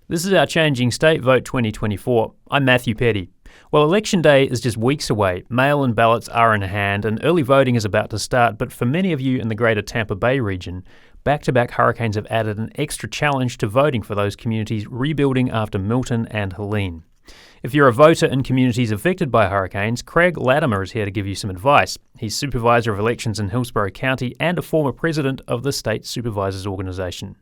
This is our Changing State Vote 2024. I'm Matthew Petty. Well, Election Day is just weeks away. Mail-in ballots are in hand and early voting is about to start. But for many of you in the Greater Tampa Bay Region, back-to-back hurricanes have added an extra challenge to voting for those communities rebuilding after Milton and Helene. If you're a voter in communities affected by hurricanes, Craig Latimer is here to give you some advice. He's Supervisor of Elections in Hillsborough County and a former president of the State Supervisors Organisation.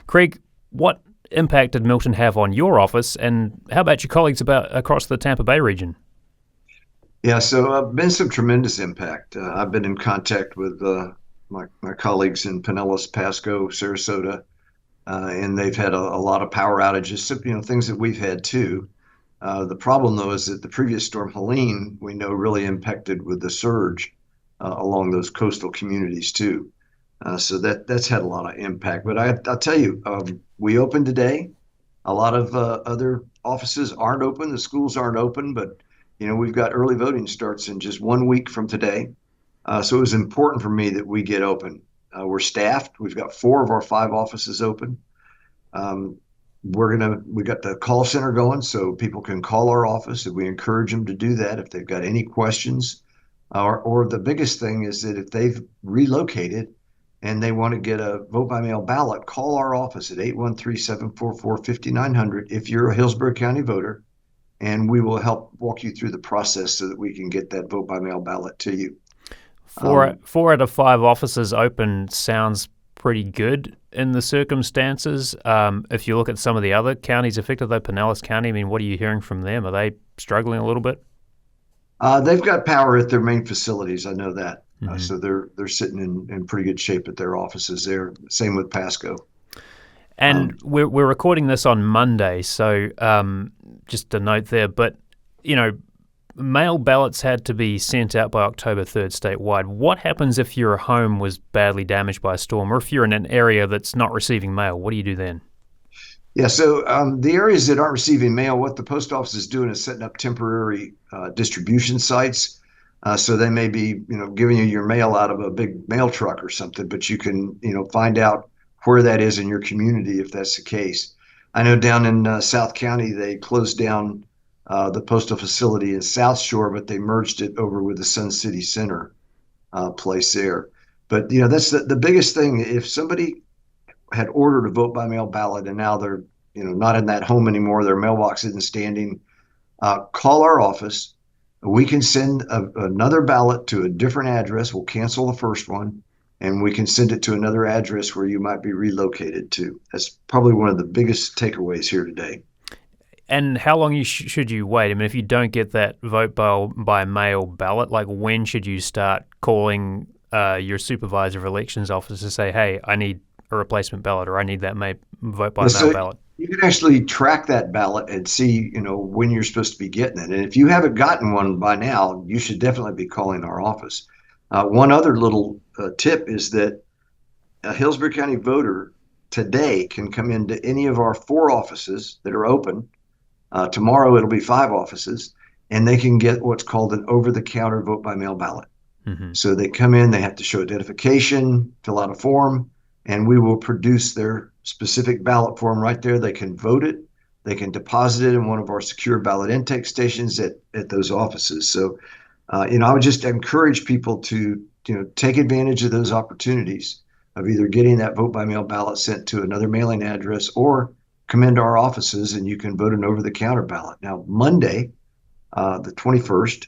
Craig, what impact did Milton have on your office, and how about your colleagues across the Tampa Bay region? Yeah, so been some tremendous impact. I've been in contact with my colleagues in Pinellas, Pasco, Sarasota, and they've had a lot of power outages, so, things that we've had too. The problem, though, is that the previous storm, Helene, we know really impacted with the surge along those coastal communities too. So that's had a lot of impact. But I'll tell you, we opened today. A lot of other offices aren't open. The schools aren't open, but we've got early voting starts in just 1 week from today. So it was important for me that we get open. We're staffed. We've got 4 of our 5 offices open. We got the call center going so people can call our office, and we encourage them to do that if they've got any questions. Or the biggest thing is that if they've relocated and they want to get a vote by mail ballot, call our office at 813-744-5900 if you're a Hillsborough County voter, and we will help walk you through the process so that we can get that vote by mail ballot to you. 4 out of 5 offices open sounds pretty good in the circumstances. If you look at some of the other counties affected, though, Pinellas County, what are you hearing from them? Are they struggling a little bit? They've got power at their main facilities. I know that. Mm-hmm. So they're sitting in pretty good shape at their offices there. Same with Pasco. And we're recording this on Monday, so just a note there. But, mail ballots had to be sent out by October 3rd statewide. What happens if your home was badly damaged by a storm, or if you're in an area that's not receiving mail? What do you do then? Yeah, so the areas that aren't receiving mail, what the post office is doing is setting up temporary distribution sites. So they may be, giving you your mail out of a big mail truck or something, but you can, find out where that is in your community if that's the case. I know down in South County, they closed down the postal facility in South Shore, but they merged it over with the Sun City Center place there. But, that's the biggest thing. If somebody had ordered a vote by mail ballot and now they're, not in that home anymore, their mailbox isn't standing, call our office. We can send another ballot to a different address. We'll cancel the first one, and we can send it to another address where you might be relocated to. That's probably one of the biggest takeaways here today. And how long should you wait? If you don't get that vote by mail ballot, when should you start calling your supervisor of elections office to say, hey, I need a replacement ballot, or I need that vote by mail ballot? You can actually track that ballot and see, when you're supposed to be getting it. And if you haven't gotten one by now, you should definitely be calling our office. One other little tip is that a Hillsborough County voter today can come into any of our 4 offices that are open. Tomorrow it'll be 5 offices, and they can get what's called an over-the-counter vote by mail ballot. Mm-hmm. So they come in, they have to show identification, fill out a form, and we will produce their specific ballot form right there. They can vote it. They can deposit it in one of our secure ballot intake stations at those offices. So, I would just encourage people to, take advantage of those opportunities of either getting that vote by mail ballot sent to another mailing address or come into our offices and you can vote an over-the-counter ballot. Now, Monday, the 21st,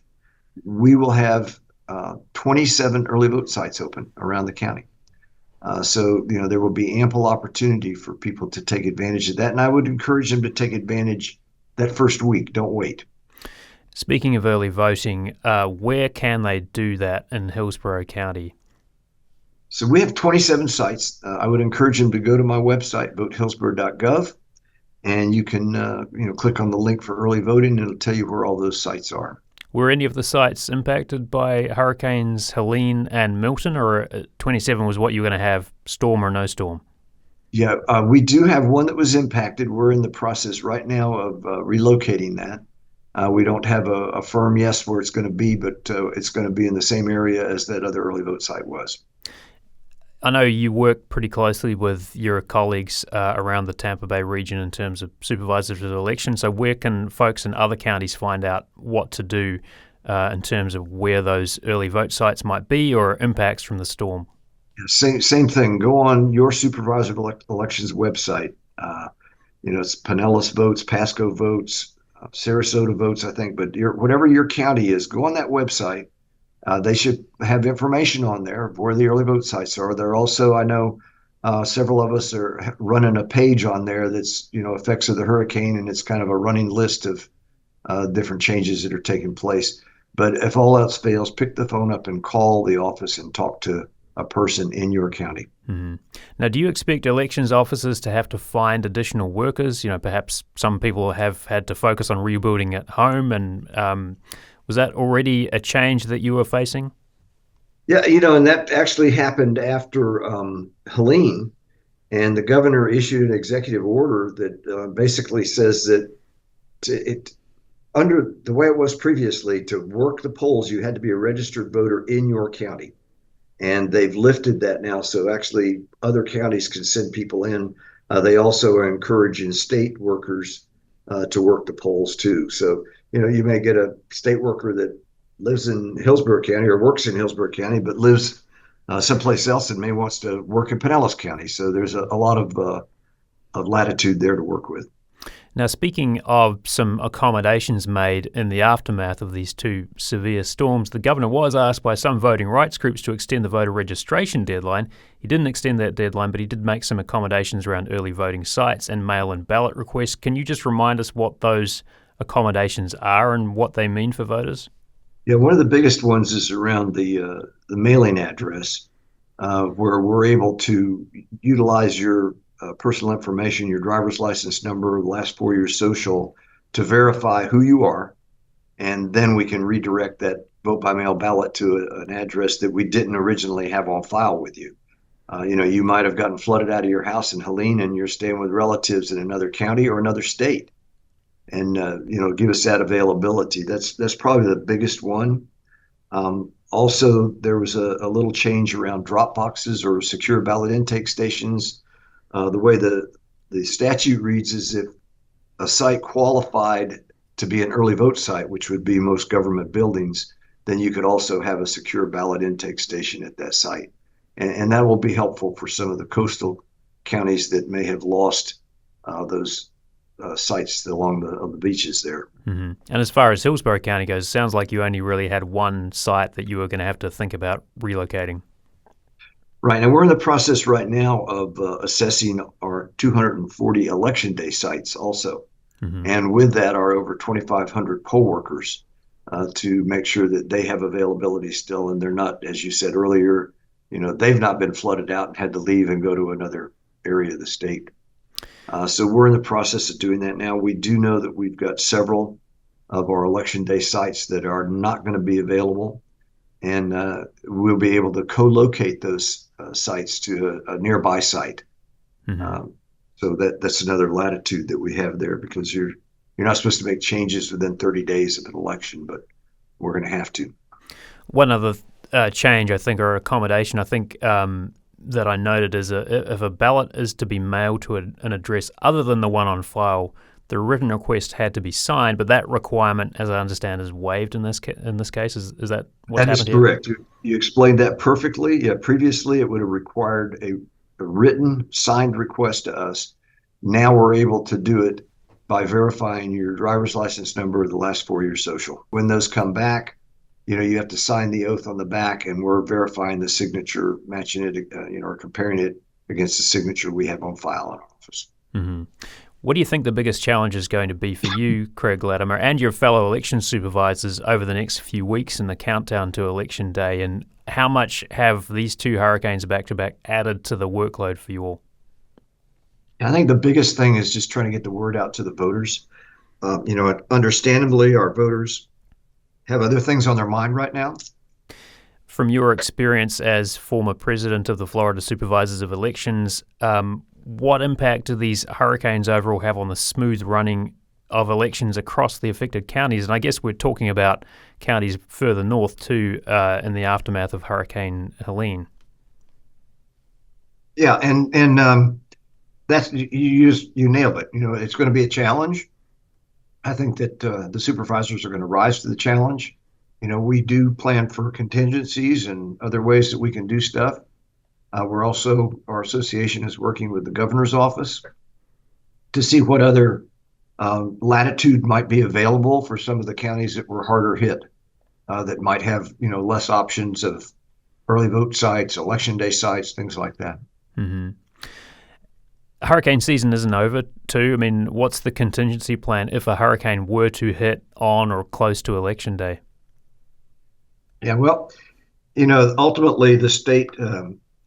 we will have 27 early vote sites open around the county. So, there will be ample opportunity for people to take advantage of that. And I would encourage them to take advantage that first week. Don't wait. Speaking of early voting, where can they do that in Hillsborough County? So we have 27 sites. I would encourage them to go to my website, votehillsborough.gov, and you can, click on the link for early voting, and it'll tell you where all those sites are. Were any of the sites impacted by hurricanes Helene and Milton, or 27 was what you were going to have, storm or no storm? Yeah, we do have one that was impacted. We're in the process right now of relocating that. We don't have a firm yes where it's going to be, but it's going to be in the same area as that other early vote site was. I know you work pretty closely with your colleagues around the Tampa Bay region in terms of supervisors of elections. So where can folks in other counties find out what to do in terms of where those early vote sites might be or impacts from the storm? Same thing. Go on your supervisor of elections website. It's Pinellas Votes, Pasco Votes, Sarasota Votes, I think. But whatever your county is, go on that website. They should have information on there of where the early vote sites are. There also, I know, several of us are running a page on there that's effects of the hurricane, and it's kind of a running list of different changes that are taking place. But if all else fails, pick the phone up and call the office and talk to a person in your county. Mm-hmm. Now, do you expect elections officers to have to find additional workers? Perhaps some people have had to focus on rebuilding at home, and was that already a change that you were facing? Yeah, and that actually happened after Helene, and the governor issued an executive order that basically says that under the way it was previously, to work the polls, you had to be a registered voter in your county. And they've lifted that now. So actually other counties can send people in. They also are encouraging state workers to work the polls too. So, you may get a state worker that lives in Hillsborough County or works in Hillsborough County, but lives someplace else and may wants to work in Pinellas County. So there's a lot of latitude there to work with. Now, speaking of some accommodations made in the aftermath of these two severe storms, the governor was asked by some voting rights groups to extend the voter registration deadline. He didn't extend that deadline, but he did make some accommodations around early voting sites and mail-in ballot requests. Can you just remind us what those accommodations are and what they mean for voters? Yeah, one of the biggest ones is around the mailing address, where we're able to utilize your personal information, your driver's license number, the last 4 years social, to verify who you are. And then we can redirect that vote by mail ballot to an address that we didn't originally have on file with you. You might have gotten flooded out of your house in Helene and you're staying with relatives in another county or another state. And, give us that availability. That's probably the biggest one. Also, there was a little change around drop boxes or secure ballot intake stations. The way the statute reads is if a site qualified to be an early vote site, which would be most government buildings, then you could also have a secure ballot intake station at that site. And that will be helpful for some of the coastal counties that may have lost those sites along the beaches there. Mm-hmm. And as far as Hillsborough County goes, it sounds like you only really had one site that you were going to have to think about relocating. Right, and we're in the process right now of assessing our 240 election day sites also. Mm-hmm. And with that are over 2,500 poll workers to make sure that they have availability still, and they're not, as you said earlier, they've not been flooded out and had to leave and go to another area of the state. So we're in the process of doing that now. We do know that we've got several of our election day sites that are not going to be available, and we'll be able to co-locate those sites to a nearby site. Mm-hmm. So that's another latitude that we have there, because you're not supposed to make changes within 30 days of an election, but we're going to have to. One other change, I think, or accommodation, I think that I noted is if a ballot is to be mailed to an address other than the one on file, the written request had to be signed, but that requirement, as I understand, is waived in this case. Is that what's happened here? That is correct. You explained that perfectly. Yeah, previously it would have required a written signed request to us. Now we're able to do it by verifying your driver's license number, the last 4 years social. When those come back, you have to sign the oath on the back, and we're verifying the signature, matching it, or comparing it against the signature we have on file in our office. Mm-hmm. What do you think the biggest challenge is going to be for you, Craig Latimer, and your fellow election supervisors over the next few weeks in the countdown to Election Day? And how much have these two hurricanes back-to-back added to the workload for you all? I think the biggest thing is just trying to get the word out to the voters. Understandably, our voters have other things on their mind right now. From your experience as former president of the Florida Supervisors of Elections, what impact do these hurricanes overall have on the smooth running of elections across the affected counties? And I guess we're talking about counties further north too in the aftermath of Hurricane Helene. Yeah, and that's you nailed it. It's going to be a challenge. I think that the supervisors are going to rise to the challenge. We do plan for contingencies and other ways that we can do stuff. Our association is working with the governor's office to see what other latitude might be available for some of the counties that were harder hit, that might have, less options of early vote sites, election day sites, things like that. Mm-hmm. Hurricane season isn't over, too. I mean, what's the contingency plan if a hurricane were to hit on or close to Election Day? Yeah, well, ultimately the state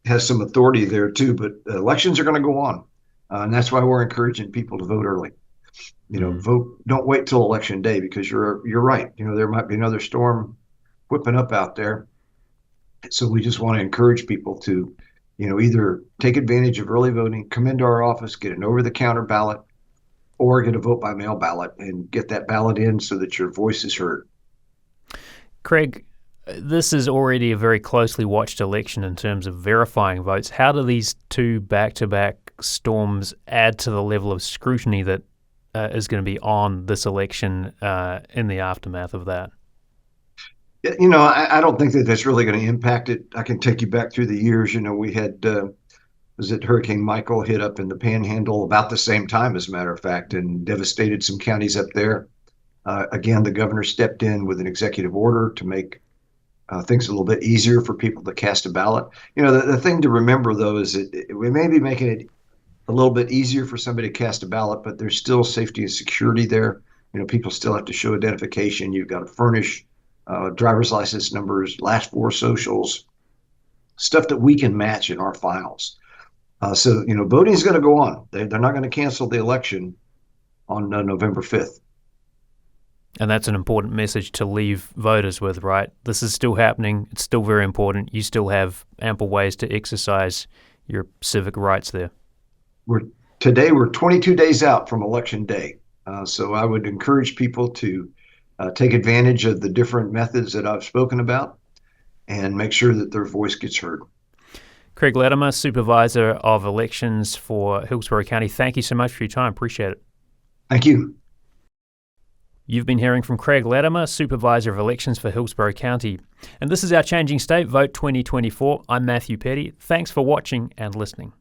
has some authority there too, but elections are going to go on. And that's why we're encouraging people to vote early. Vote, don't wait till election day, because you're right. There might be another storm whipping up out there. So we just want to encourage people to, either take advantage of early voting, come into our office, get an over-the-counter ballot, or get a vote by mail ballot and get that ballot in so that your voice is heard. Craig, this is already a very closely watched election in terms of verifying votes. How do these two back-to-back storms add to the level of scrutiny that is going to be on this election in the aftermath of that? I don't think that that's really going to impact it. I can take you back through the years. We had, was it Hurricane Michael hit up in the Panhandle about the same time, as a matter of fact, and devastated some counties up there. Again, the governor stepped in with an executive order to make things a little bit easier for people to cast a ballot. The thing to remember, though, is that we may be making it a little bit easier for somebody to cast a ballot, but there's still safety and security there. People still have to show identification. You've got to furnish driver's license numbers, last four socials, stuff that we can match in our files. So voting is going to go on. They're not going to cancel the election on November 5th. And that's an important message to leave voters with, right? This is still happening. It's still very important. You still have ample ways to exercise your civic rights there. Today we're 22 days out from Election Day. So I would encourage people to take advantage of the different methods that I've spoken about and make sure that their voice gets heard. Craig Latimer, Supervisor of Elections for Hillsborough County, thank you so much for your time. Appreciate it. Thank you. You've been hearing from Craig Latimer, Supervisor of Elections for Hillsborough County. And this is our Changing State Vote 2024. I'm Matthew Petty. Thanks for watching and listening.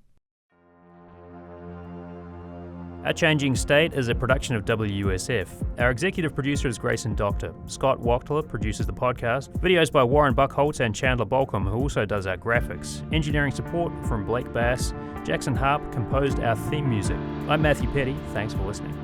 Our Changing State is a production of WUSF. Our executive producer is Grayson Doctor. Scott Wachtler produces the podcast. Videos by Warren Buckholtz and Chandler Bolcom, who also does our graphics. Engineering support from Blake Bass. Jackson Harp composed our theme music. I'm Matthew Petty. Thanks for listening.